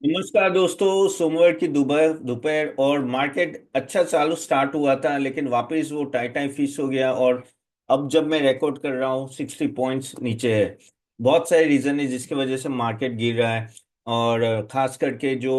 नमस्कार दोस्तों। सोमवार की दोपहर दोपहर और मार्केट अच्छा चालू स्टार्ट हुआ था, लेकिन वापस वो टाई टाई फिश हो गया। और अब जब मैं रिकॉर्ड कर रहा हूँ 60 पॉइंट्स नीचे है। बहुत सारे रीजन है जिसकी वजह से मार्केट गिर रहा है। और खास करके जो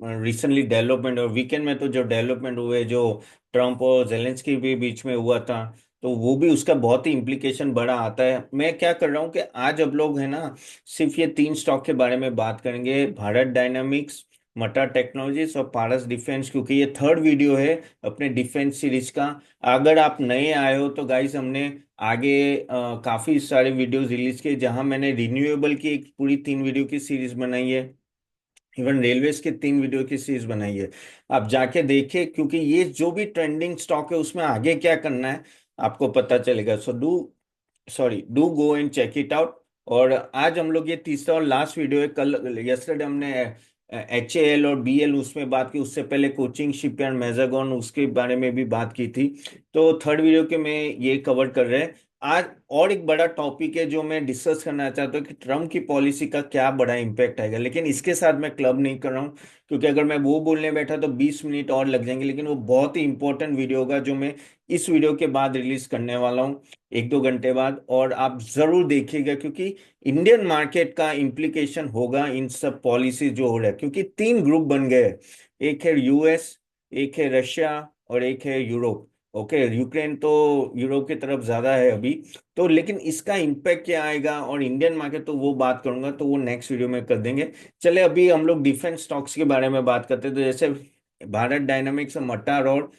रिसेंटली डेवलपमेंट और वीकेंड में तो जो डेवलपमेंट हुए, जो ट्रम्प और जेलेंस्की के बीच में हुआ था, तो वो भी उसका बहुत ही इम्प्लीकेशन बड़ा आता है। मैं क्या कर रहा हूँ कि आज अब लोग है ना, सिर्फ ये तीन स्टॉक के बारे में बात करेंगे: भारत डायनामिक्स, मटा टेक्नोलॉजीज और पारस डिफेंस, क्योंकि ये थर्ड वीडियो है अपने डिफेंस सीरीज का। अगर आप नए आए हो तो गाइस, हमने आगे काफी सारे वीडियोस रिलीज किए, जहां मैंने रिन्यूएबल की एक पूरी 3 वीडियो की सीरीज बनाई है। इवन रेलवेज की 3 वीडियो की सीरीज बनाई है। आप जाके देखिए, क्योंकि ये जो भी ट्रेंडिंग स्टॉक है उसमें आगे क्या करना है आपको पता चलेगा। Do go and check it out. और आज हम लोग ये तीसरा और लास्ट वीडियो है। कल यस्टरडे हमने HAL और BL उसमें बात की, उससे पहले कोचिंग शिपयार्ड मैजागॉन उसके बारे में भी बात की थी। तो थर्ड वीडियो के में ये कवर कर रहे हैं आज। और एक बड़ा टॉपिक है जो मैं डिस्कस करना चाहता हूँ कि ट्रम्प की पॉलिसी का क्या बड़ा इम्पैक्ट आएगा। लेकिन इसके साथ मैं क्लब नहीं कर रहा हूँ, क्योंकि अगर मैं वो बोलने बैठा तो 20 मिनट और लग जाएंगे। लेकिन वो बहुत ही इंपॉर्टेंट वीडियो होगा जो मैं इस वीडियो के बाद रिलीज करने वाला हूँ, 1-2 घंटे बाद। और आप जरूर देखिएगा, क्योंकि इंडियन मार्केट का इम्प्लीकेशन होगा इन सब पॉलिसी जो हो रहा है। क्योंकि तीन ग्रुप बन गए हैं, एक है US, एक है रशिया और एक है यूरोप। ओके, यूक्रेन तो यूरोप की तरफ ज्यादा है अभी। तो लेकिन इसका इम्पैक्ट क्या आएगा और इंडियन मार्केट, तो वो बात करूंगा, तो वो नेक्स्ट वीडियो में कर देंगे। चले अभी हम लोग डिफेंस स्टॉक्स के बारे में बात करते हैं। तो जैसे भारत डायनामिक्स, मटार और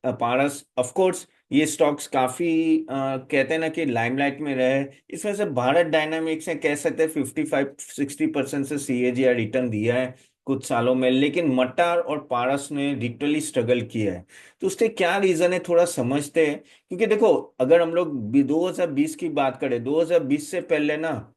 पारस, ऑफ कोर्स ये स्टॉक्स काफी कहते हैं ना कि लाइमलाइट में रहे। इसमें से भारत डायनामिक्स ने कह सकते हैं 55-60% से CAGR रिटर्न दिया है कुछ सालों में। लेकिन मटार और पारस ने लिटरली स्ट्रगल किया है। तो उसके क्या रीजन है थोड़ा समझते हैं। क्योंकि देखो, अगर हम लोग 2020 की बात करें, 2020 से पहले ना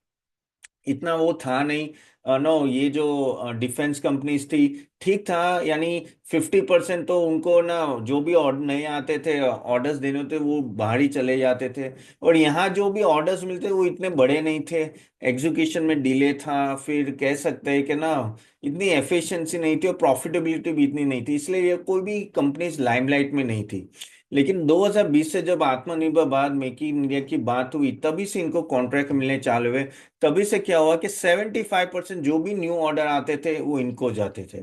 इतना वो था नहीं। नो, ये जो डिफेंस कंपनीज थी, ठीक था। यानी 50% तो उनको ना, जो भी ऑर्डर नए आते थे, ऑर्डर्स देने होते, वो बाहर ही चले जाते थे। और यहाँ जो भी ऑर्डर्स मिलते वो इतने बड़े नहीं थे। एग्जीक्यूशन में डिले था, फिर कह सकते हैं कि ना, इतनी एफिशिएंसी नहीं थी और प्रॉफिटेबिलिटी भी इतनी नहीं थी, इसलिए ये कोई भी कंपनीज लाइमलाइट में नहीं थी। लेकिन 2020 से जब आत्मनिर्भर भारत, मेक इन इंडिया की बात हुई, तभी से इनको कॉन्ट्रैक्ट मिलने चालू हुए। तभी से क्या हुआ कि 75% जो भी न्यू ऑर्डर आते थे वो इनको जाते थे।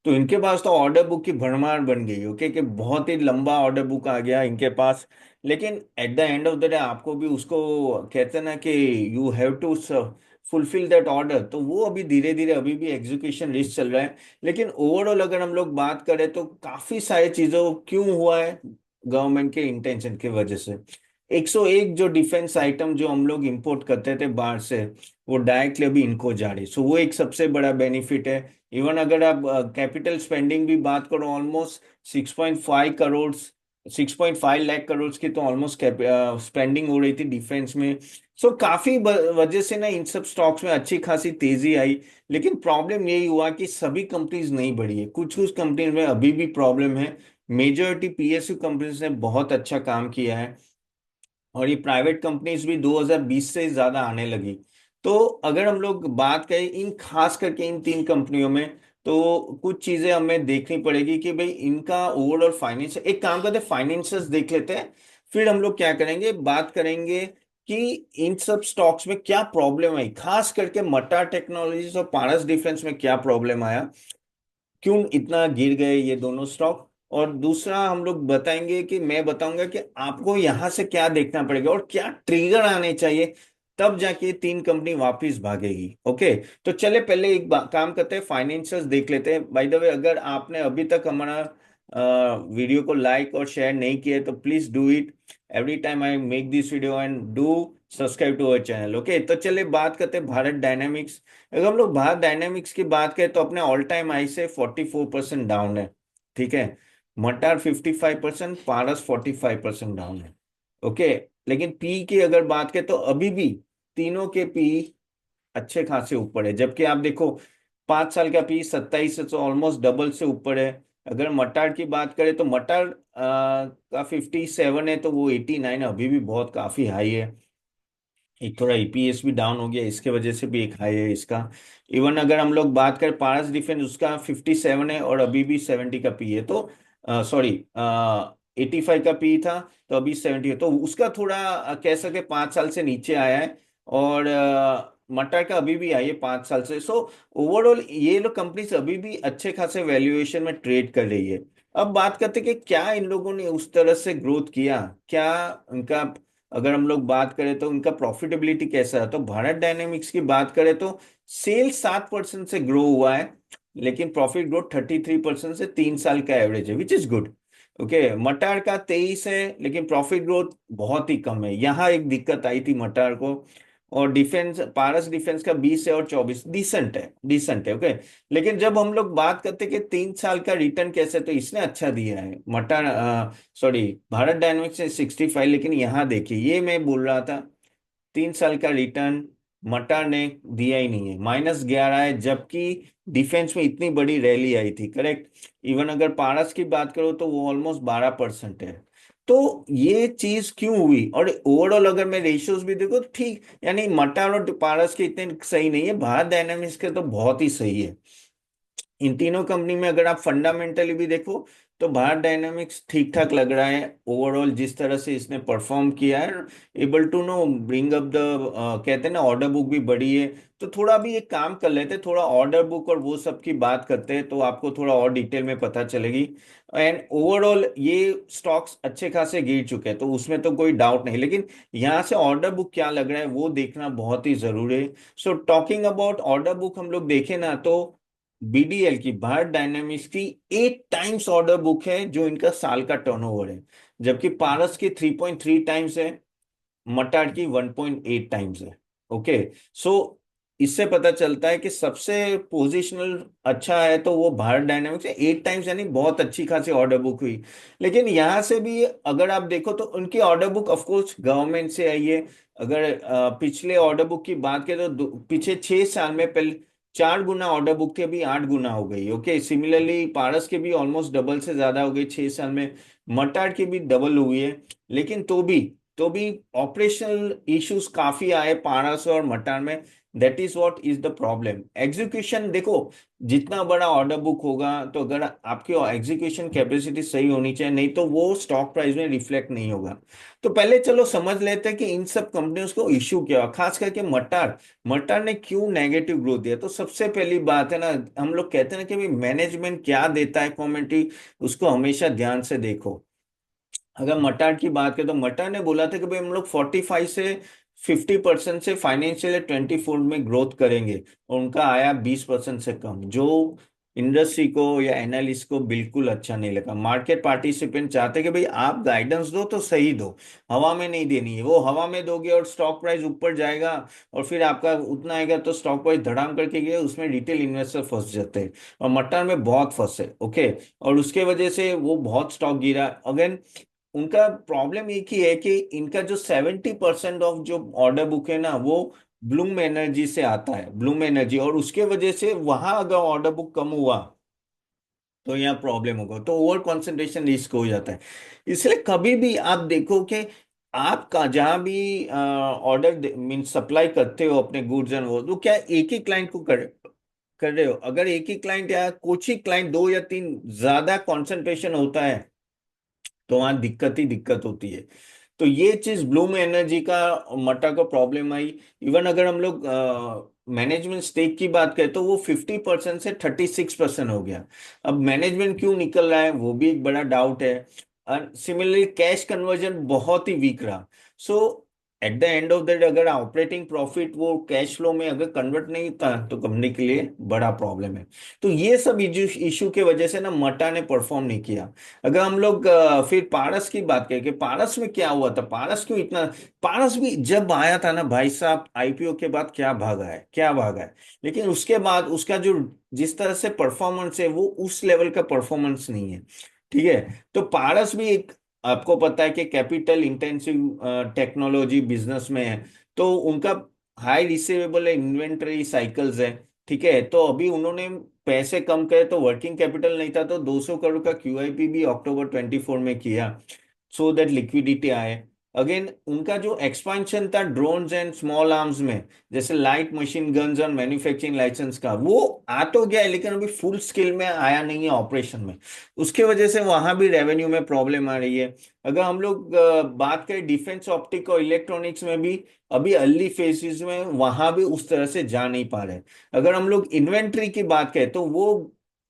तो इनके पास तो ऑर्डर बुक की भरमार बन गई। ओके, कि बहुत ही लंबा ऑर्डर बुक आ गया इनके पास। लेकिन at the end of the day आपको भी उसको, कहते हैं ना कि you have to fulfil that order. तो वो अभी धीरे धीरे अभी भी एग्जीक्यूशन रिस्क चल रहा है। लेकिन ओवरऑल अगर हम लोग बात करें तो काफी सारी चीजों क्यों हुआ है, गवर्नमेंट के इंटेंशन की वजह से। 101 जो डिफेंस आइटम जो हम लोग इंपोर्ट करते थे बाहर से, वो डायरेक्टली अभी इनको जा रही। सो वो एक सबसे बड़ा बेनिफिट है। इवन अगर आप कैपिटल स्पेंडिंग भी बात करो, ऑलमोस्ट 6.5 करोड़, 6.5 लाख करोड़ की तो ऑलमोस्ट स्पेंडिंग हो रही थी डिफेंस में। सो काफी वजह से ना इन सब स्टॉक्स में अच्छी खासी तेजी आई। लेकिन प्रॉब्लम यही हुआ कि सभी कंपनीज नहीं बढ़ी है, कुछ कुछ कंपनीज में अभी भी प्रॉब्लम है। मेजोरिटी PSU कंपनीज ने बहुत अच्छा काम किया है। और ये प्राइवेट कंपनीज भी 2020 से ज्यादा आने लगी। तो अगर हम लोग बात करें इन खास करके इन तीन कंपनियों में, तो कुछ चीजें हमें देखनी पड़ेगी कि भाई इनका ओवरऑल फाइनेंस, एक काम करते हैं फाइनेंसियल्स देख लेते हैं। फिर हम लोग क्या करेंगे, बात करेंगे कि इन सब स्टॉक्स में क्या प्रॉब्लम आई, खास करके मटा टेक्नोलॉजीज और पारस डिफेंस में क्या प्रॉब्लम आया, क्यों इतना गिर गए ये दोनों स्टॉक। और दूसरा हम लोग बताएंगे कि मैं बताऊंगा कि आपको यहां से क्या देखना पड़ेगा और क्या ट्रिगर आने चाहिए, तब जाके ये तीन कंपनी वापस भागेगी। ओके, तो चले पहले एक काम करते हैं, फाइनेंशियल्स देख लेते हैं। बाय द वे, अगर आपने अभी तक हमारा वीडियो को लाइक और शेयर नहीं किया तो please do it every time I make this video, and do subscribe to our channel. Okay, तो चले बात करते हैं भारत डायनामिक्स। अगर हम लोग भारत डायनामिक्स की बात करें तो अपने ऑल टाइम हाई से 44% डाउन है। ठीक है, मटार 55%, पारस 45% डाउन है। ओके, लेकिन पी की अगर बात करें तो अभी भी तीनों के पी अच्छे खासे ऊपर है। जबकि आप देखो, 5 साल का पी 27 से तो ऑलमोस्ट डबल से ऊपर है। अगर मटार की बात करें तो मटार का 57 है, तो वो 89 अभी भी बहुत काफी हाई है। एक थोड़ा ईपीएस भी डाउन हो गया, इसके वजह से भी एक हाई है इसका। इवन अगर हम लोग बात करें पारस डिफेंस, उसका 57 है और अभी भी 70 का पी है, तो सॉरी 85 का पी था, तो अभी 70 है, तो उसका थोड़ा कह सके 5 साल से नीचे आया है। और मटर का अभी भी आई है 5 साल से। सो ओवरऑल ये लोग कंपनीज अभी भी अच्छे खासे वैल्यूएशन में ट्रेड कर रही है। अब बात करते हैं कि क्या इन लोगों ने उस तरह से ग्रोथ किया, क्या उनका, अगर हम लोग बात करें तो उनका प्रॉफिटेबिलिटी कैसा है, तो भारत डायनेमिक्स की बात करें तो सेल्स 7% से ग्रो हुआ है, लेकिन प्रॉफिट ग्रोथ 33% से 3 साल का एवरेज है, विच इज गुड। ओके, मटार का 23 है, लेकिन प्रॉफिट ग्रोथ बहुत ही कम है, यहाँ एक दिक्कत आई थी मटार को। और डिफेंस, पारस डिफेंस का 20 है और 24, डिसेंट है, डिसेंट है। ओके, लेकिन जब हम लोग बात करते हैं कि 3 साल का रिटर्न कैसे, तो इसने अच्छा दिया है मटार, सॉरी भारत डायनेमिक्स ने 65, लेकिन यहाँ देखिए ये मैं बोल रहा था, 3 साल का रिटर्न मटार ने दिया ही नहीं है, -11 है, जबकि डिफेंस में इतनी बड़ी रैली आई थी, करेक्ट। इवन अगर पारस की बात करो तो वो ऑलमोस्ट 12% है। तो ये चीज क्यों हुई, और ओवरऑल अगर मैं रेशियोज भी देखो तो ठीक, यानी मटार और पारस के इतने सही नहीं है, भारत डायनामिक्स के तो बहुत ही सही है। इन तीनों कंपनी में अगर आप फंडामेंटली भी देखो तो भारत डायनामिक्स ठीक ठाक लग रहा है ओवरऑल, जिस तरह से इसने परफॉर्म किया है, able to know bring up the, कहते हैं ना ऑर्डर बुक भी बढ़ी है। तो थोड़ा भी एक काम कर लेते, थोड़ा ऑर्डर बुक और वो सब की बात करते हैं तो आपको थोड़ा और डिटेल में पता चलेगी। एंड ओवरऑल ये स्टॉक्स अच्छे खासे गिर चुके हैं, तो उसमें तो कोई डाउट नहीं, लेकिन यहाँ से ऑर्डर बुक क्या लग रहा है वो देखना बहुत ही जरूरी है। So talking about order book, हम लोग देखें ना तो बीडीएल की, भारत डायनेमिक्स की 8 टाइम्स ऑर्डर बुक है जो इनका साल का टर्नओवर है, जबकि पारस की 3.3 टाइम्स है, मटार की 1.8 टाइम्स है। ओके, सो इससे पता चलता है कि सबसे पोजिशनल अच्छा है तो वो भारत डायनेमिक्स है, 8 टाइम्स, यानी बहुत अच्छी खासी ऑर्डर बुक हुई। लेकिन यहां से भी अगर आप देखो तो उनकी ऑर्डर बुक ऑफकोर्स गवर्नमेंट से आई है। अगर पिछले ऑर्डर बुक की बात करें तो पिछले 6 साल में पहले 4 गुना ऑर्डर बुक थी, अभी 8 गुना हो गई। ओके, सिमिलरली पारस के भी ऑलमोस्ट डबल से ज्यादा हो गई 6 साल में, मटार की भी डबल हुई है। लेकिन तो भी ऑपरेशनल इश्यूज काफी आए पारस और मटार में। That is what is the problem, execution देखो, जितना बड़ा ऑर्डर बुक होगा तो अगर आपकी एग्जीक्यूशन कैपेसिटी सही होनी चाहिए, नहीं तो वो स्टॉक प्राइस में रिफ्लेक्ट नहीं होगा। तो पहले चलो समझ लेते हैं कि इन सब कंपनियों को इश्यू क्या हुआ, खास करके मटार, मटार ने क्यों नेगेटिव ग्रोथ दिया। तो सबसे पहली बात है ना, हम लोग कहते हैं ना कि भाई मैनेजमेंट क्या देता है कमेंट्री, उसको हमेशा ध्यान से देखो। अगर मटार की बात करें तो मटार ने बोला था कि भाई हम लोग 45 से 50% से फाइनेंशियल 24 में ग्रोथ करेंगे, और उनका आया 20% से कम, जो इंडस्ट्री को या एनालिस्ट को बिल्कुल अच्छा नहीं लगा। मार्केट पार्टिसिपेंट चाहते कि भाई आप गाइडेंस दो तो सही दो, हवा में नहीं देनी है। वो हवा में दोगे और स्टॉक प्राइस ऊपर जाएगा, और फिर आपका उतना आएगा तो स्टॉक प्राइस धड़ाम करके गया, उसमें रिटेल इन्वेस्टर फंस जाते हैं, और मटार में बहुत फंसे। ओके, और उसके वजह से वो बहुत स्टॉक गिरा। अगेन उनका प्रॉब्लम एक ही है कि इनका जो 70% ऑफ जो ऑर्डर बुक है ना, वो ब्लूम एनर्जी से आता है, ब्लूम एनर्जी, और उसके वजह से वहां अगर ऑर्डर बुक कम हुआ तो यहाँ प्रॉब्लम होगा, तो ओवर कंसंट्रेशन रिस्क हो जाता है। इसलिए कभी भी आप देखो कि आपका जहां भी ऑर्डर मीन सप्लाई करते हो अपने गुड्स एंड वो, तो क्या एक ही क्लाइंट को कर रहे हो। अगर एक ही क्लाइंट या कुछ ही क्लाइंट, दो या तीन, ज्यादा कंसंट्रेशन होता है तो वहां दिक्कत ही दिक्कत होती है। तो ये चीज ब्लूम एनर्जी का, मटा को प्रॉब्लम आई। इवन अगर हम लोग मैनेजमेंट स्टेक की बात करें तो वो 50% से 36% हो गया। अब मैनेजमेंट क्यों निकल रहा है वो भी एक बड़ा डाउट है। सिमिलरली कैश कन्वर्जन बहुत ही वीक रहा। So at the end of the day अगर ऑपरेटिंग प्रॉफिट वो कैश फ्लो में अगर कन्वर्ट नहीं होता तो कंपनी के लिए बड़ा प्रॉब्लम है। तो ये सब इशू के वजह से ना मटा ने परफॉर्म नहीं किया। अगर हम लोग फिर पारस की बात करें कि पारस में क्या हुआ था, पारस क्यों इतना, पारस भी जब आया था ना भाई साहब आईपीओ के बाद क्या भागा है, क्या भागा है। लेकिन उसके बाद उसका जो जिस तरह से परफॉर्मेंस है वो उस लेवल का परफॉर्मेंस नहीं है। ठीक है, तो पारस भी एक, आपको पता है कि कैपिटल इंटेंसिव टेक्नोलॉजी बिजनेस में है, तो उनका हाई रिसीवेबल इन्वेंटरी साइकिल्स है। ठीक है, तो अभी उन्होंने पैसे कम करे तो वर्किंग कैपिटल नहीं था, तो 200 करोड़ का क्यूआईपी भी अक्टूबर 24 में किया, सो दैट लिक्विडिटी आए। अगेन उनका जो एक्सपेंशन था ड्रोन्स एंड स्मॉल आर्म्स में, जैसे लाइट मशीन गन्स और मैन्युफैक्चरिंग लाइसेंस का, वो आ तो गया है लेकिन अभी फुल स्केल में आया नहीं है ऑपरेशन में। उसके वजह से वहां भी रेवेन्यू में प्रॉब्लम आ रही है। अगर हम लोग बात करें डिफेंस ऑप्टिक और इलेक्ट्रॉनिक्स में भी, अभी अर्ली फेजेस में वहां भी उस तरह से जा नहीं पा रहे। अगर हम लोग इन्वेंट्री की बात करें तो वो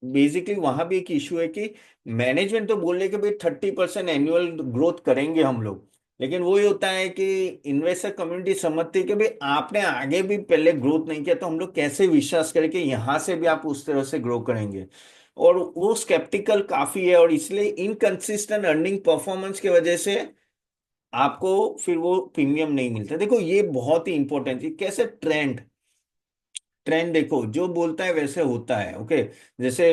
बेसिकली वहां भी एक इशू है कि मैनेजमेंट तो बोल रहे कि भाई 30% एनुअल ग्रोथ करेंगे हम लोग, लेकिन वही होता है कि इन्वेस्टर कम्युनिटी समझती है कि भाई आपने आगे भी पहले ग्रोथ नहीं किया तो हम लोग कैसे विश्वास करें कि यहां से भी आप उस तरह से ग्रो करेंगे। और वो स्केप्टिकल काफी है, और इसलिए इनकंसिस्टेंट अर्निंग परफॉर्मेंस की वजह से आपको फिर वो प्रीमियम नहीं मिलता। देखो ये बहुत ही इंपॉर्टेंट है, कैसे ट्रेंड, ट्रेंड देखो जो बोलता है वैसे होता है। ओके, जैसे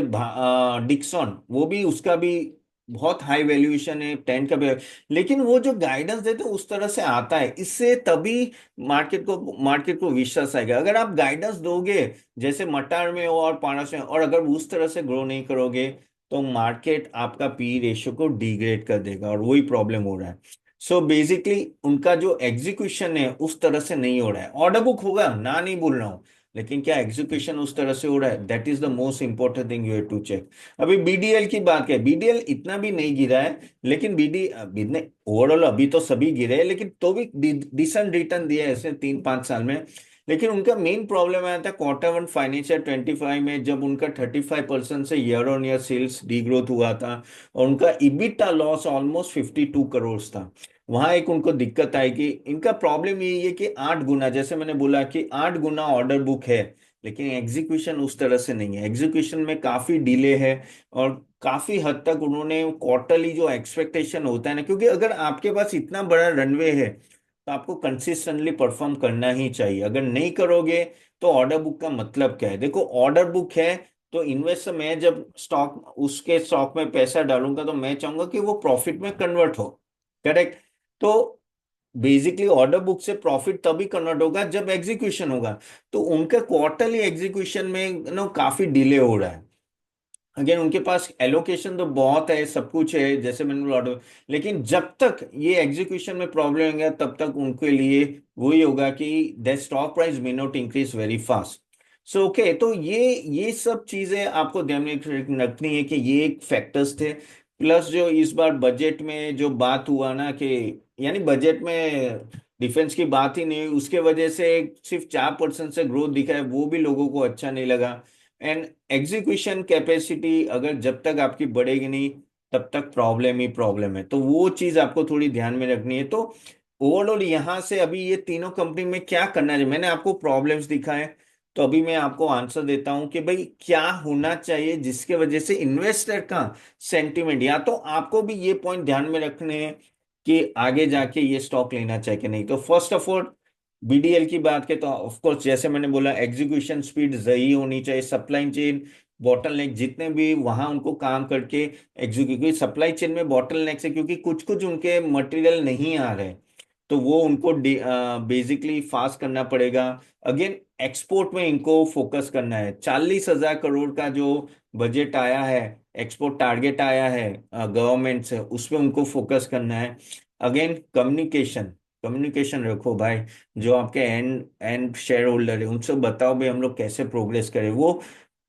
डिक्सन, वो भी उसका भी बहुत हाई वैल्यूएशन है, टेंट का भी है, लेकिन वो जो गाइडेंस देते हैं उस तरह से आता है, इससे तभी मार्केट को विश्वास आएगा। अगर आप गाइडेंस दोगे जैसे मटार में हो और पारस में, और अगर उस तरह से ग्रो नहीं करोगे, तो मार्केट आपका पी रेशियो को डिग्रेड कर देगा, और वही प्रॉब्लम हो रहा है। सो बेसिकली उनका जो एग्जीक्यूशन है उस तरह से नहीं हो रहा है। ऑर्डर बुक होगा ना, नहीं बोल रहा हूँ, लेकिन क्या एग्जीक्यूशन उस तरह से हो रहा है, that is the most important thing you have to check. अभी बीडीएल की बात करें, बीडीएल इतना भी नहीं गिरा है, लेकिन ओवरऑल अभी तो सभी गिरे हैं, लेकिन तो भी डिसेंट रिटर्न दिया है ऐसे 3-5 साल में। लेकिन उनका मेन प्रॉब्लम आया था Q1 FY25 में, जब उनका 35% से year on year sales degrowth हुआ था, और उनका इबिटा लॉस ऑलमोस्ट 52 करोड़ था। वहां एक उनको दिक्कत आई कि इनका प्रॉब्लम यही है कि 8 गुना, जैसे मैंने बोला कि 8 गुना ऑर्डर बुक है, लेकिन एग्जीक्यूशन उस तरह से नहीं है, एग्जीक्यूशन में काफी डिले है। और काफी हद तक उन्होंने क्वार्टरली जो एक्सपेक्टेशन होता है ना, क्योंकि अगर आपके पास इतना बड़ा रनवे है तो आपको कंसिस्टेंटली परफॉर्म करना ही चाहिए। अगर नहीं करोगे तो ऑर्डर बुक का मतलब क्या है? देखो ऑर्डर बुक है तो इन्वेस्टर, मैं जब स्टॉक में पैसा डालूंगा तो मैं चाहूंगा कि वो प्रॉफिट में कन्वर्ट हो, करेक्ट? तो बेसिकली ऑर्डर बुक से प्रॉफिट तभी कन्वर्ट होगा जब एग्जीक्यूशन होगा। तो उनका क्वार्टरली एग्जीक्यूशन में काफी डिले हो रहा है। अगेन उनके पास एलोकेशन तो बहुत है, सब कुछ है, जैसे मैंने बोला ऑर्डर, लेकिन जब तक ये एग्जीक्यूशन में प्रॉब्लम होगा तब तक उनके लिए वही होगा कि the stock price may not increase very fast. So okay, तो ये सब चीजें आपको ध्यान में रखनी है कि ये एक फैक्टर्स थे। प्लस जो इस बार बजट में जो बात हुआ ना कि, यानी बजट में डिफेंस की बात ही नहीं हुई, उसके वजह से सिर्फ 4% से ग्रोथ दिखा है, वो भी लोगों को अच्छा नहीं लगा। एंड एग्जीक्यूशन कैपेसिटी अगर जब तक आपकी बढ़ेगी नहीं, तब तक प्रॉब्लम ही प्रॉब्लम है, तो वो चीज आपको थोड़ी ध्यान में रखनी है। तो ओवरऑल यहां से अभी ये तीनों कंपनी में क्या करना है, मैंने आपको प्रॉब्लम्स दिखाए, तो अभी मैं आपको आंसर देता हूं कि भाई क्या होना चाहिए जिसके वजह से इन्वेस्टर का सेंटिमेंट, या तो आपको भी ये पॉइंट ध्यान में रखने हैं कि आगे जाके ये स्टॉक लेना चाहिए कि नहीं। तो फर्स्ट ऑफ ऑल बीडीएल की बात करें तो ऑफ कोर्स जैसे मैंने बोला, एग्जीक्यूशन स्पीड सही होनी चाहिए, सप्लाई चेन बॉटलनेक जितने भी वहां उनको काम करके एग्जीक्यूटिव, सप्लाई चेन में बॉटलनेक है क्योंकि कुछ कुछ उनके मटेरियल नहीं आ रहे, तो वो उनको बेसिकली फास्ट करना पड़ेगा। अगेन एक्सपोर्ट में इनको फोकस करना है, 40,000 करोड़ का जो बजट आया है, एक्सपोर्ट टारगेट आया है गवर्नमेंट से, उसमें उनको फोकस करना है। अगेन कम्युनिकेशन, कम्युनिकेशन रखो भाई, जो आपके एंड एंड शेयर होल्डर है उनसे बताओ भाई हम लोग कैसे प्रोग्रेस करें। वो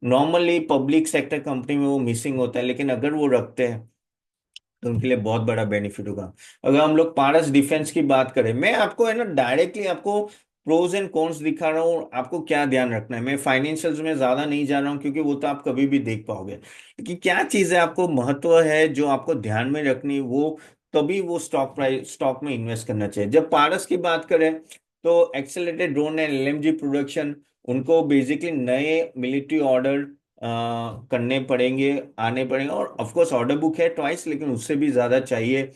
नॉर्मली पब्लिक सेक्टर कंपनी में वो मिसिंग होता है, लेकिन अगर वो रखते हैं तो उनके लिए बहुत बड़ा बेनिफिट होगा। अगर हम लोग पारस डिफेंस की बात करें, मैं आपको है ना डायरेक्टली आपको प्रोज एंड कॉन्स दिखा रहा हूँ, आपको क्या ध्यान रखना है। मैं फाइनेंशियल्स में ज्यादा नहीं जा रहा हूँ क्योंकि वो तो आप कभी भी देख पाओगे, लेकिन क्या चीजें आपको महत्व है जो आपको ध्यान में रखनी, वो तभी वो स्टॉक में इन्वेस्ट करना चाहिए। जब पारस की बात करें तो एक्सेलेरेटेड ड्रोन एंड एलएमजी प्रोडक्शन, उनको बेसिकली नए मिलिट्री ऑर्डर करने पड़ेंगे, आने पड़ेंगे, और ऑफ कोर्स ऑर्डर बुक है ट्वाइस, लेकिन उससे भी ज्यादा चाहिए।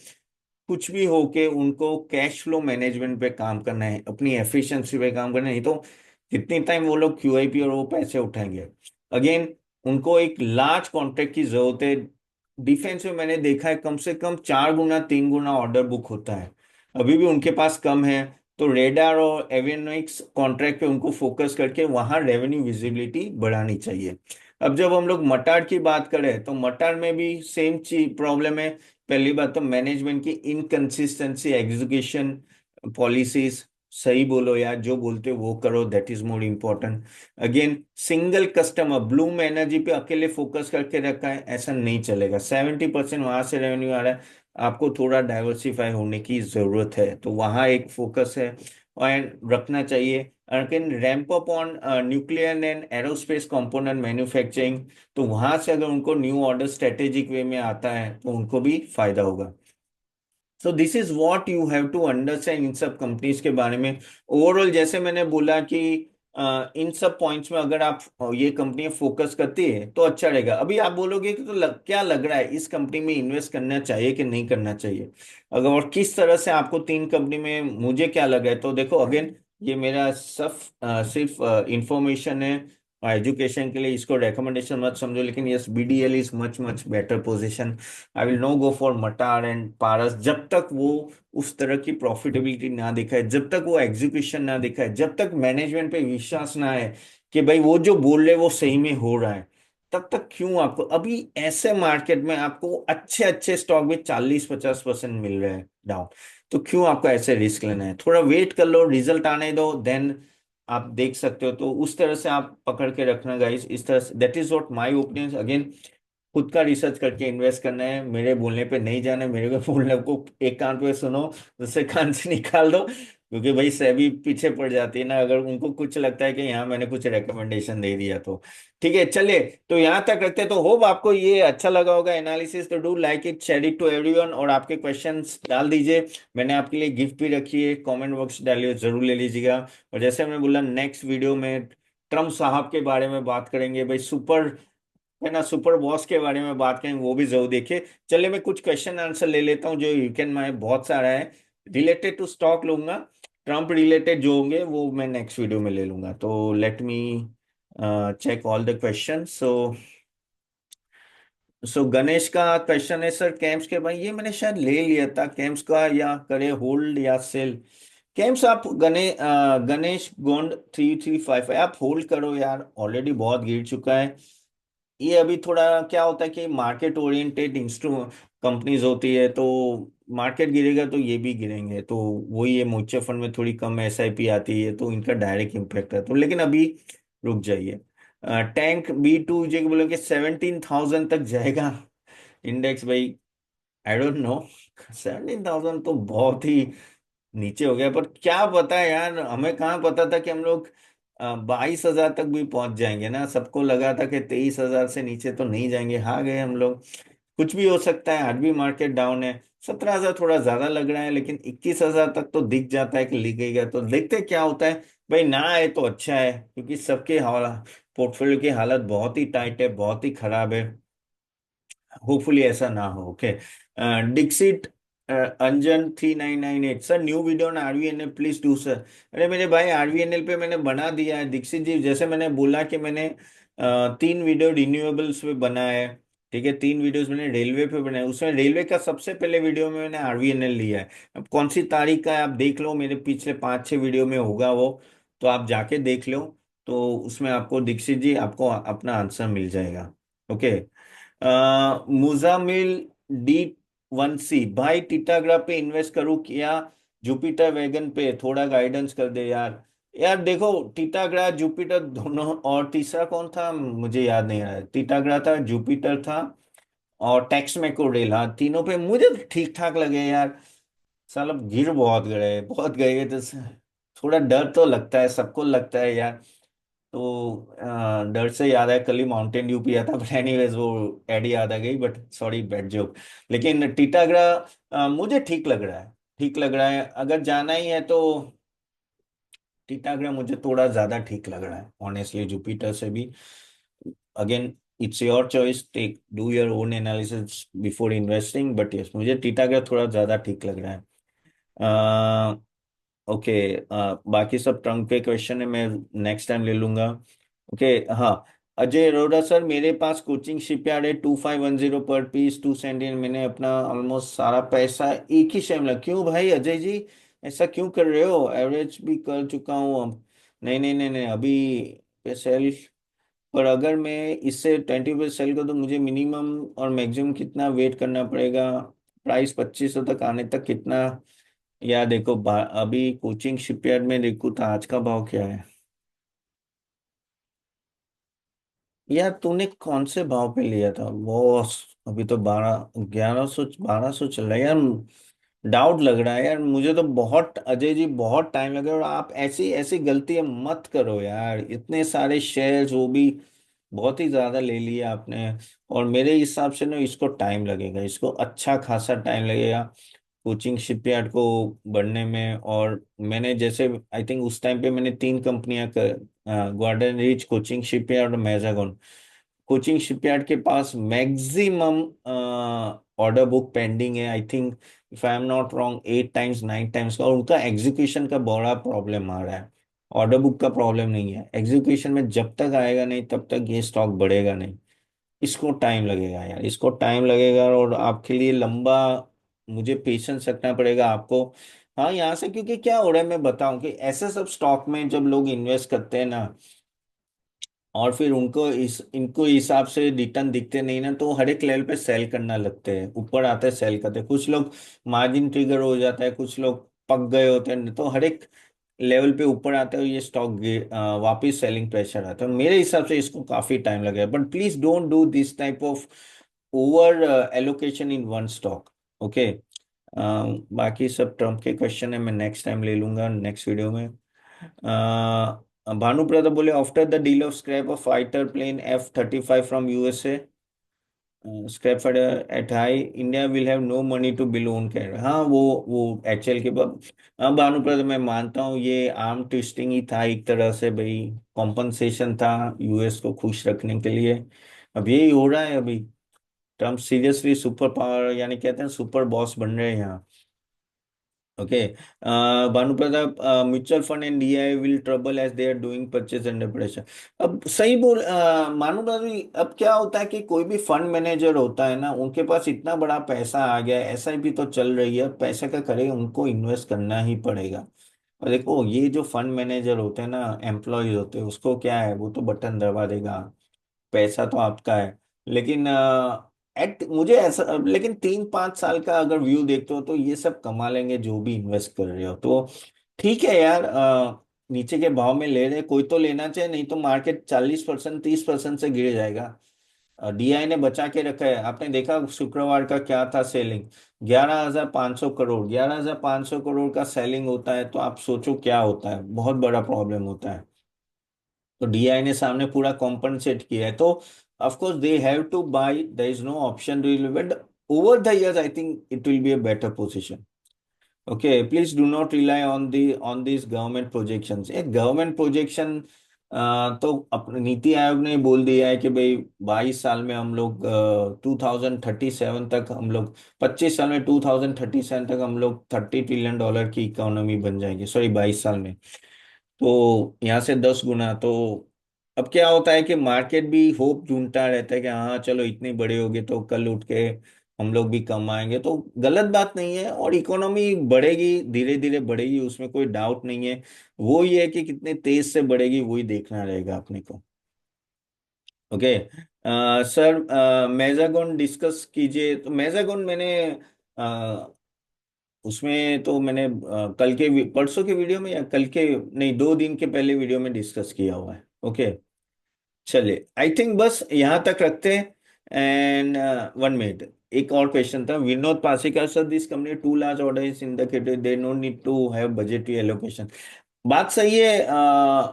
कुछ भी हो के उनको कैश फ्लो मैनेजमेंट पे काम करना है, अपनी एफिशिएंसी पे काम करना है, नहीं तो कितनी टाइम वो लोग क्यूआईपी और वो पैसे उठाएंगे। अगेन उनको एक लार्ज कॉन्ट्रैक्ट की जरूरत है। डिफेंस में मैंने देखा है कम से कम 4 गुना 3 गुना ऑर्डर बुक होता है, अभी भी उनके पास कम है। तो रेडार और एवियोनिक्स कॉन्ट्रैक्ट पे उनको फोकस करके वहां रेवेन्यू विजिबिलिटी बढ़ानी चाहिए। अब जब हम लोग मटार की बात करें तो मटार में भी सेम चीज प्रॉब्लम है। पहली बात तो मैनेजमेंट की इनकंसिस्टेंसी, एग्जीक्यूशन, पॉलिसीज। सही बोलो यार, जो बोलते हो वो करो, that is more important. Again single customer, Bloom energy पे अकेले फोकस करके रखा है, ऐसा नहीं चलेगा। 70% वहां से रेवेन्यू आ रहा है, आपको थोड़ा डाइवर्सिफाई होने की जरूरत है, तो वहां एक फोकस है और रखना चाहिए। लेकिन ramp up on nuclear and aerospace component manufacturing, तो वहां से अगर उनको न्यू ऑर्डर स्ट्रेटेजिक वे में आता है तो उनको भी फायदा होगा। So this is what you have to understand इन सब कंपनीज के बारे में। ओवरऑल जैसे मैंने बोला कि इन सब पॉइंट्स में अगर आप ये कंपनी फोकस करती है तो अच्छा रहेगा। अभी आप बोलोगे कि तो क्या लग रहा है इस कंपनी में इन्वेस्ट करना चाहिए कि नहीं करना चाहिए, अगर और किस तरह से आपको तीन कंपनी में मुझे क्या लग रहा है, तो देखो अगेन ये मेरा सब सिर्फ इंफॉर्मेशन है एजुकेशन के लिए, इसको रिकमेंडेशन मत समझो, लेकिन yes BDL is much much better position. I will no go for MTAR and Paras जब तक वो उस तरह की प्रॉफिटेबिलिटी ना दिखाए, जब तक वो एग्जीक्यूशन ना दिखाए, जब तक मैनेजमेंट पे विश्वास ना है कि भाई वो जो बोल रहे वो सही में हो रहा है, तब तक क्यों आपको अभी ऐसे मार्केट में आपको अच्छे अच्छे स्टॉक में 40-50% मिल रहे हैं डाउन, तो क्यों आपको ऐसे रिस्क लेना है? थोड़ा वेट कर लो, रिजल्ट आने दो, देन आप देख सकते हो। तो उस तरह से आप पकड़ के रखना गाइस, इस तरह से, that is what my opinion. Again खुद का रिसर्च करके इन्वेस्ट करना है, मेरे बोलने पे नहीं जाना है, मेरे को बोलने को एक कान पे सुनो, दूसरे कान से निकाल दो, क्योंकि भाई सेबी पीछे पड़ जाती है ना अगर उनको कुछ लगता है कि यहाँ मैंने कुछ रिकमेंडेशन दे दिया तो। ठीक है चलिए, तो यहाँ तक रखते हैं। तो होप आपको ये अच्छा लगा होगा एनालिसिस, तो do like it, share it to everyone, और आपके क्वेश्चंस डाल दीजिए। मैंने आपके लिए गिफ्ट भी रखी है, कमेंट बॉक्स डालिए, जरूर ले लीजिएगा। और जैसे मैंने बोला नेक्स्ट वीडियो में ट्रम्प साहब के बारे में बात करेंगे भाई, सुपर है ना, सुपर बॉस के बारे में बात करेंगे, वो भी जरूर देखिए। चलिए मैं कुछ क्वेश्चन आंसर ले लेता हूँ जो यू कैन में बहुत सारा है, रिलेटेड टू स्टॉक लूंगा, ट्रम्प रिलेटेड जो होंगे वो मैं नेक्स्ट वीडियो में ले लूंगा। तो let me check all the question. So Ganesh का क्वेश्चन है, सर कैम्स के भाई, ये मैंने शायद ले लिया था कैम्स का, या करे होल्ड या सेल। कैम्स आप गणेश गोंड 3355 आप होल्ड करो यार, ऑलरेडी बहुत गिर चुका है। ये अभी थोड़ा क्या होता है कि मार्केट ओरिएंटेड इंस्ट्रू कंपनीज होती है, तो मार्केट गिरेगा तो ये भी गिरेंगे, तो वही ये म्यूचुअल फंड में थोड़ी कम एसआईपी आती है तो इनका डायरेक्ट इम्पैक्ट है, तो लेकिन अभी रुक जाइए। टैंक B2 जो बोले कि 17,000 तक जाएगा इंडेक्स भाई, आई डोंट नो। 17,000 तो बहुत ही नीचे हो गया, पर क्या पता है यार, हमें कहाँ पता था कि हम लोग 22,000 तक भी पहुंच जाएंगे ना, सबको लगा था कि 23,000 से नीचे तो नहीं जाएंगे, हाँ गए हम लोग। कुछ भी हो सकता है, आज भी मार्केट डाउन है। 17,000 थोड़ा ज्यादा लग रहा है, लेकिन 21,000 तक तो दिख जाता है कि लिखेगा, तो देखते हैं क्या होता है। भाई ना आए तो अच्छा है, क्योंकि सबके हालात, पोर्टफोलियो की हालत बहुत ही टाइट है, बहुत ही खराब है। होपफुली ऐसा ना हो। Okay, Dixit Anjan 3998, sir new video on RVNL please do sir. अरे मेरे भाई आरवीएनएल पे मैंने बना दिया है दीक्षित जी, जैसे मैंने बोला कि मैंने 3 वीडियो रिन्यूएबल्स पे बना है। ठीक है, 3 वीडियोस मैंने रेलवे पे बनाए, उसमें रेलवे का सबसे पहले वीडियो में मैंने आरवीएनएल लिया है। अब कौन सी तारीख का है आप देख लो, मेरे पिछले 5-6 वीडियो में होगा वो, तो आप जाके देख लो। तो उसमें आपको दीक्षित जी आपको अपना आंसर मिल जाएगा। ओके, मुजामिल D1C, भाई टीटागरा पे इन्वेस्ट करूँ क्या जुपिटर वैगन पे, थोड़ा गाइडेंस कर दे यार। यार देखो, टीटागरा जुपिटर दोनों, और तीसरा कौन था मुझे याद नहीं आ रहा है, टीटागरा था, जुपिटर था, और टैक्स मैको रेल, हाँ तीनों पे मुझे ठीक ठाक लगे यार। साला गिर बहुत गए, बहुत गए तो थोड़ा डर तो लगता है, सबको लगता है यार। तो डर से याद है, कल ही माउंटेन ड्यू पिया था, बट एनीवेज वो एड याद आ गई, बट सॉरी बैड जोक। लेकिन टीटागरा मुझे ठीक लग रहा है, ठीक लग रहा है, अगर जाना ही है तो टीटागरा मुझे थोड़ा ज्यादा ठीक लग रहा है ऑनेस्टली जुपिटर से भी। Again it's your choice, take do your own analysis before investing, but yes मुझे टीटागरा थोड़ा ज्यादा ठीक लग रहा है। ओके, बाकी सब ट्रंक पे क्वेश्चन है, मैं नेक्स्ट टाइम ले लूंगा। ओके, हाँ, अजय अरोड़ा सर, मेरे पास कोचिंग शिपयार्ड है 2510 पर पीस 2 सेंटी, मैंने अपना ऑलमोस्ट सारा पैसा एक ही शेयर में क्यों भाई अजय जी, ऐसा क्यों कर रहे हो? एवरेज भी कर चुका हूँ अब। नहीं नहीं नहीं नहीं, अभी पे सेल। पर अगर मैं इससे 20 पे सेल कर तो मुझे मिनिमम और मैक्सिमम कितना वेट करना पड़ेगा? प्राइस 2500 तक आने तक कितना? यार देखो, अभी कोचिंग शिपयार्ड में देखो तो आज का भाव क्या है। यार तूने कौन से भाव पे लिया था बॉस? अभी तो 1200 चल रहा है यार। डाउट लग रहा है यार मुझे तो बहुत, अजय जी बहुत टाइम लगे। और आप ऐसी ऐसी गलती मत करो यार, इतने सारे शेयर्स वो भी बहुत ही ज्यादा ले लिए आपने। और मेरे हिसाब से ना इसको टाइम लगेगा, इसको अच्छा खासा टाइम लगेगा कोचिंग शिपयार्ड को बढ़ने में। और मैंने जैसे आई थिंक उस टाइम पे मैंने तीन कंपनियां कर, गार्डन रीच, कोचिंग शिपयार्ड और मैजागन। कोचिंग शिपयार्ड के पास मैक्सिमम ऑर्डर बुक पेंडिंग है, I think if I am not wrong 8 times 9 times का। और उनका एग्जीक्यूशन का बड़ा प्रॉब्लम आ रहा है। ऑर्डर बुक का प्रॉब्लम नहीं है, एग्जीक्यूशन में जब तक आएगा नहीं तब तक ये स्टॉक बढ़ेगा नहीं। इसको टाइम लगेगा यार, इसको टाइम लगेगा। और आपके लिए लंबा, मुझे पेशेंस रखना पड़ेगा आपको। हाँ, यहाँ से क्योंकि क्या हो रहा है मैं बताऊं कि ऐसे सब स्टॉक में जब लोग इन्वेस्ट करते हैं ना, और फिर उनको इनको हिसाब से रिटर्न दिखते नहीं ना, तो हर एक लेवल पे सेल करना लगते हैं, ऊपर आते हैं सेल करते हैं। कुछ लोग मार्जिन ट्रिगर हो जाता है, कुछ लोग पक गए होते हैं, तो हर एक लेवल पे ऊपर आते हैं ये स्टॉक वापिस सेलिंग प्रेशर आता है। मेरे हिसाब से इसको काफी टाइम लगेगा, but please don't do this type of over allocation in one stock. Okay. बाकी सब ट्रम्प के क्वेश्चन है, मैं नेक्स्ट टाइम ले लूंगा नेक्स्ट वीडियो में। भानु प्रताप बोले after the deal of scrap of fighter plane F-35 from USA, scrap fighter at high, India will have no money to bill own car. हाँ, वो HL के बाद। हाँ भानु प्रताप, मैं मानता हूँ ये आर्म ट्विस्टिंग ही था एक तरह से भाई, कॉम्पनसेशन था यूएस को खुश रखने के लिए। अब यही हो रहा है अभी। ट्रम्प सीरियसली सुपर पावर, यानी कहते हैं सुपर बॉस बन रहे हैं यहाँ। Okay. Bhanu Pratap, mutual fund and DI will trouble as they are doing purchase under pressure. अब सही बोल, मानो भाई, अब क्या होता है कि कोई भी फंड मैनेजर होता है ना, उनके पास इतना बड़ा पैसा आ गया है, SIP तो चल रही है, पैसा क्या करेगा, उनको इन्वेस्ट करना ही पड़ेगा। और देखो ये जो फंड मैनेजर होते हैं ना, एम्प्लॉयज होते हैं, उसको क्या है, वो तो बटन दबा देगा, पैसा तो आपका है। लेकिन एट मुझे ऐसा, लेकिन 3-5 साल का अगर व्यू देखते हो तो ये सब कमा लेंगे जो भी इन्वेस्ट कर रहे हो तो। ठीक है यार, नीचे के भाव में ले रहे, कोई तो लेना चाहिए, नहीं तो मार्केट 40% 30% से गिर जाएगा। DI ने बचा के रखा है, आपने देखा शुक्रवार का क्या था सेलिंग? 11,500 करोड़, 11,500 करोड़ का सेलिंग होता है तो आप सोचो क्या होता है, बहुत बड़ा प्रॉब्लम होता है। तो DI ने सामने पूरा कॉम्पनसेट किया है, तो of course they have to buy, there is no option to, but over the years I think it will be a better position. Okay, please do not rely on this government projections. एक government projection तो अपने नीति आयोग ने बोल दिया है कि भाई 22 साल में हम लोग 2037 तक हम लोग, 25 साल में 2037 तक हम लोग $30 ट्रिलियन की इकोनॉमी बन जाएंगे, सॉरी 22 साल में। तो यहाँ से 10 गुना तो। अब क्या होता है कि मार्केट भी होप ढूंढता रहता है कि हाँ चलो इतने बड़े हो गए तो कल उठ के हम लोग भी कमाएंगे, तो गलत बात नहीं है। और इकोनॉमी बढ़ेगी, धीरे धीरे बढ़ेगी, उसमें कोई डाउट नहीं है। वो ये है कि कितने तेज से बढ़ेगी वही देखना रहेगा अपने को। ओके। सर, मेजागोन डिस्कस कीजिए। तो मेजागोन मैंने उसमें तो मैंने कल के परसों के वीडियो में, या कल के, नहीं 2 दिन के पहले वीडियो में डिस्कस किया हुआ है। ओके। चलिए, आई थिंक बस यहाँ तक रखते हैं। एंड 1 मिनट, एक और क्वेश्चन था Vinod Pasikar sir, this company to large order in the category, they no need to have budgetary allocation. बात सही है।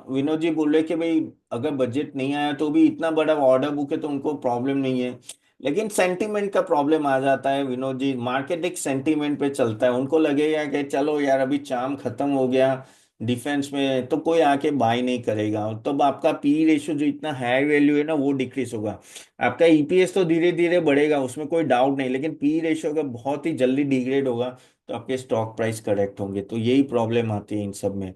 विनोद जी बोल रहे कि भाई अगर बजट नहीं आया तो भी इतना बड़ा ऑर्डर बुक है तो उनको प्रॉब्लम नहीं है। लेकिन सेंटीमेंट का प्रॉब्लम आ जाता है विनोद जी, मार्केट एक सेंटीमेंट पे चलता है, उनको लगेगा कि चलो यार अभी चाम खत्म हो गया डिफेंस में, तो कोई आके बाय नहीं करेगा, और तब आपका पी रेशियो जो इतना हाई वैल्यू है ना वो डिक्रीज होगा। आपका EPS तो धीरे धीरे बढ़ेगा, उसमें कोई डाउट नहीं, लेकिन पी रेशियो अगर बहुत ही जल्दी डिग्रेड होगा तो आपके स्टॉक प्राइस करेक्ट होंगे, तो यही प्रॉब्लम आती है इन सब में।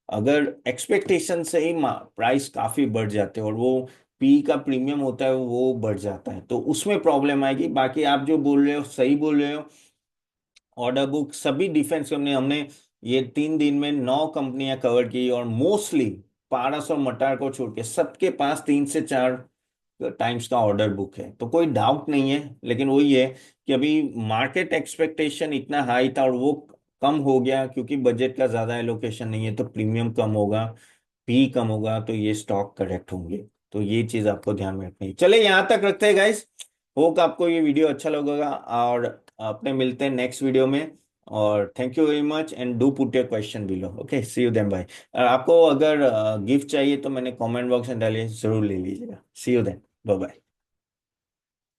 अगर एक्सपेक्टेशन से ही प्राइस काफी बढ़ जाते हैं और वो पी का प्रीमियम होता है वो बढ़ जाता है, तो उसमें प्रॉब्लम आएगी। बाकी आप जो बोल रहे हो सही बोल रहे हो, ऑर्डर बुक सभी डिफेंस कंपनी, हमने ये 3 दिन में 9 कंपनियां कवर की, और मोस्टली पारस और मटार को छोड़ के सबके पास 3 से 4 टाइम्स का ऑर्डर बुक है। तो कोई डाउट नहीं है, लेकिन वही है कि अभी मार्केट एक्सपेक्टेशन इतना हाई था और वो कम हो गया, क्योंकि बजट का ज्यादा एलोकेशन नहीं है, तो प्रीमियम कम होगा, पी कम होगा, तो ये स्टॉक करेक्ट होंगे। तो ये चीज आपको ध्यान में रखनी है। चले यहाँ तक रखते हैं गाइस। होप आपको ये वीडियो अच्छा लगेगा, और अपने मिलते हैं नेक्स्ट वीडियो में। और thank you very much, and do put your question below. Okay, see you then, bye. आपको अगर गिफ्ट चाहिए तो मैंने कमेंट बॉक्स में डालिए, जरूर ले लीजिएगा। सी यू देन, बाय बाय।